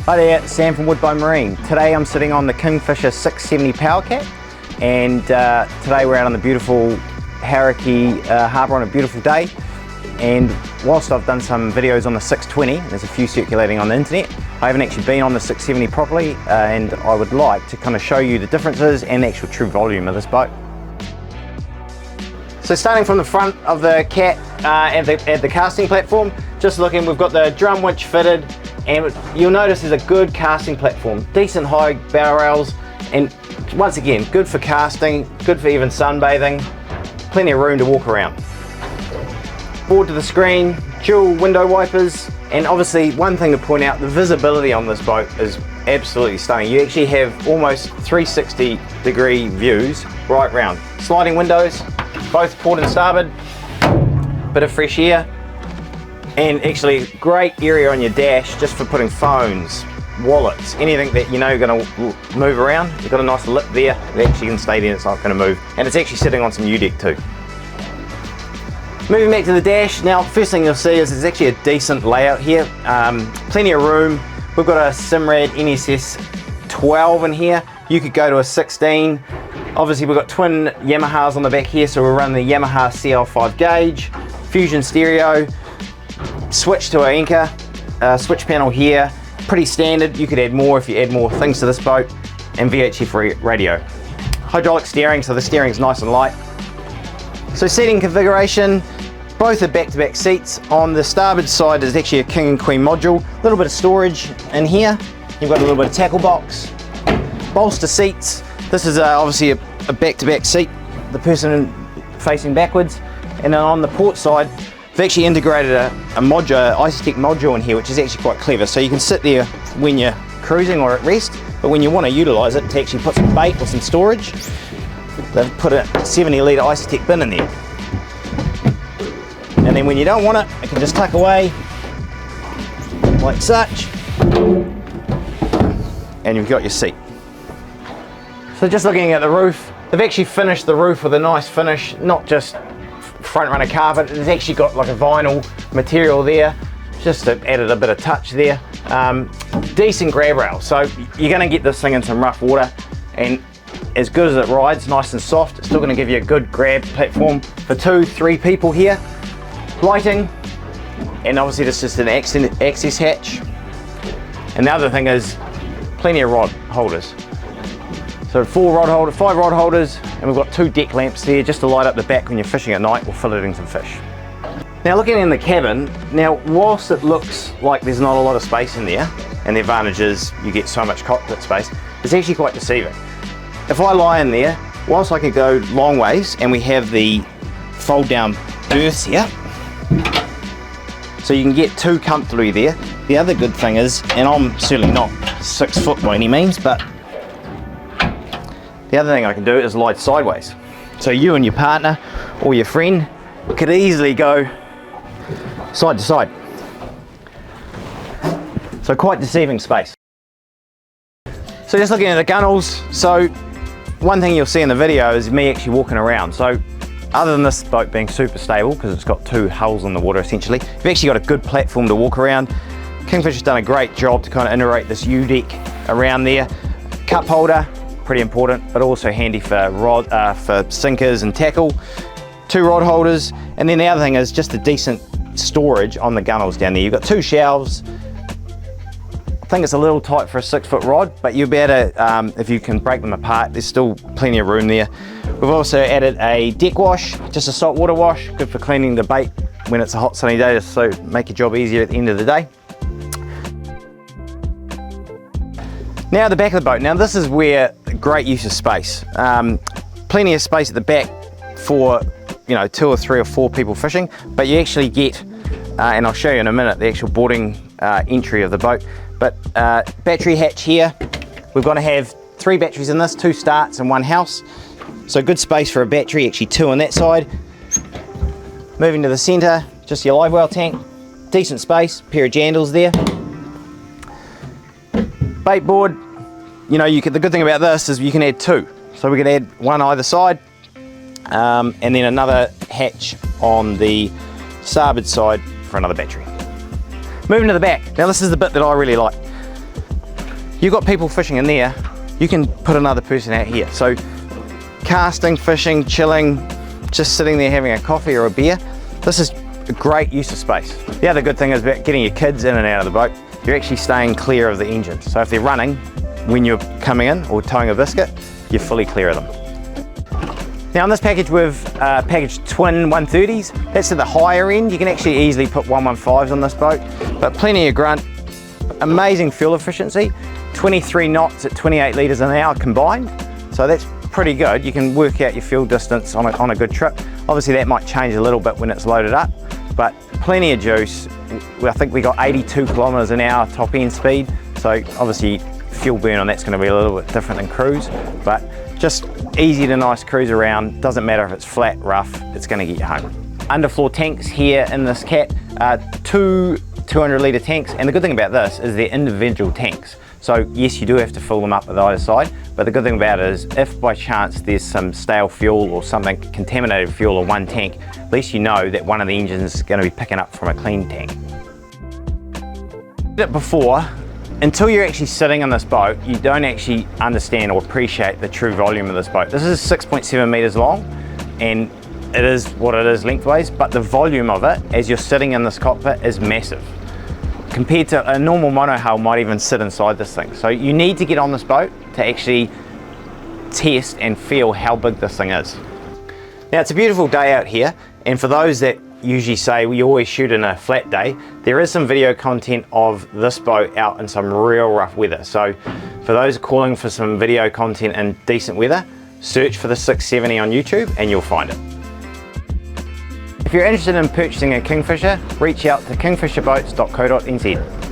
Hi there, Sam from Woodbine Marine. Today I'm sitting on the Kingfisher 670 Powercat, and today we're out on the beautiful Hauraki harbour on a beautiful day. And whilst I've done some videos on the 620, there's a few circulating on the internet, I haven't actually been on the 670 properly, and I would like to kind of show you the differences and the actual true volume of this boat. So starting from the front of the cat at the casting platform, just looking, we've got the drum winch fitted, and you'll notice there's a good casting platform, decent high bow rails, and once again, good for casting, good for even sunbathing, plenty of room to walk around. Board to the screen, dual window wipers, and obviously one thing to point out, the visibility on this boat is absolutely stunning. You actually have almost 360 degree views right round. Sliding windows, both port and starboard, bit of fresh air, and actually great area on your dash just for putting phones, wallets, anything that you know you're going to move around. You've got a nice lip there that actually can stay there, it's not going to move, and it's actually sitting on some U-deck too. Moving back to the dash, now first thing you'll see is there's actually a decent layout here, plenty of room. We've got a Simrad NSS 12 in here. You could go to a 16. Obviously we've got twin Yamahas on the back here, so we're running the Yamaha CL5 gauge, Fusion stereo, switch to an anchor, switch panel here, pretty standard. You could add more if you add more things to this boat, and VHF radio. Hydraulic steering, so the steering's nice and light. So seating configuration, both are back-to-back seats. On the starboard side is actually a king and queen module, a little bit of storage in here. You've got a little bit of tackle box, bolster seats. This is obviously a back-to-back seat, the person facing backwards. And then on the port side, they've actually integrated a module, Isotech module in here, which is actually quite clever. So you can sit there when you're cruising or at rest, but when you want to utilize it to actually put some bait or some storage, they've put a 70 litre Isotech bin in there. And then when you don't want it, it can just tuck away like such, and you've got your seat. So just looking at the roof, they've actually finished the roof with a nice finish, not just front runner carpet, it's actually got like a vinyl material there, just added a bit of touch there. Decent grab rail, so you're going to get this thing in some rough water, and as good as it rides, nice and soft, it's still going to give you a good grab platform for 2-3 people here. Lighting, and obviously this is an access hatch. And the other thing is plenty of rod holders. So 5 rod holders, and we've got 2 deck lamps there just to light up the back when you're fishing at night or filleting some fish. Now looking in the cabin, now whilst it looks like there's not a lot of space in there, and the advantage is you get so much cockpit space, it's actually quite deceiving. If I lie in there, whilst I could go long ways, and we have the fold down berths here, so you can get 2 comfortably there. The other good thing is, and I'm certainly not 6 foot by any means, but the other thing I can do is lie sideways. So you and your partner or your friend could easily go side to side. So quite deceiving space. So just looking at the gunnels, so one thing you'll see in the video is me actually walking around. So other than this boat being super stable, because it's got 2 hulls in the water essentially, you've actually got a good platform to walk around. Kingfisher's done a great job to kind of integrate this U-deck around there. Cup holder, pretty important, but also handy for for sinkers and tackle. 2 rod holders, and then the other thing is just a decent storage on the gunnels down there. You've got 2 shelves. I think it's a little tight for a 6 foot rod, but you'll be able to, if you can break them apart, there's still plenty of room there. We've also added a deck wash, just a salt water wash, good for cleaning the bait when it's a hot sunny day, so make your job easier at the end of the day. Now the back of the boat, now this is where great use of space. Plenty of space at the back for 2 or 3 or 4 people fishing, but you actually get, and I'll show you in a minute, the actual boarding entry of the boat. But battery hatch here, we're going to have 3 batteries in this, 2 starts and 1 house. So good space for a battery, actually 2 on that side. Moving to the center, just your live well tank, decent space, pair of jandals there. Bait board, the good thing about this is you can add 2. So we can add 1 either side, and then another hatch on the starboard side for another battery. Moving to the back, now this is the bit that I really like. you've got people fishing in there, you can put another person out here. So casting, fishing, chilling, just sitting there having a coffee or a beer, this is a great use of space. The other good thing is about getting your kids in and out of the boat, you're actually staying clear of the engine. So if they're running when you're coming in or towing a biscuit, you're fully clear of them. Now on this package we've packaged twin 130s. That's at the higher end. You can actually easily put 115s on this boat, but plenty of grunt, amazing fuel efficiency, 23 knots at 28 litres an hour combined. So that's pretty good. You can work out your fuel distance on a good trip. Obviously that might change a little bit when it's loaded up, but plenty of juice. I think we got 82 kilometres an hour top end speed. So obviously fuel burn on that's going to be a little bit different than cruise, but just easy to nice cruise around. Doesn't matter if it's flat, rough, it's going to get you home. Underfloor tanks here in this cat, two 200 litre tanks, and the good thing about this is they're individual tanks. So yes, you do have to fill them up at either side, but the good thing about it is if by chance there's some stale fuel or something, contaminated fuel in one tank, at least you know that one of the engines is going to be picking up from a clean tank. Before, until you're actually sitting in this boat, you don't actually understand or appreciate the true volume of this boat. This is 6.7 metres long, and it is what it is lengthways, but the volume of it as you're sitting in this cockpit is massive. Compared to a normal monohull might even sit inside this thing. So you need to get on this boat to actually test and feel how big this thing is. Now it's a beautiful day out here, and for those that usually say we always shoot in a flat day, there is some video content of this boat out in some real rough weather. So for those calling for some video content in decent weather, search for the 670 on YouTube and you'll find it. If you're interested in purchasing a Kingfisher, reach out to kingfisherboats.co.nz.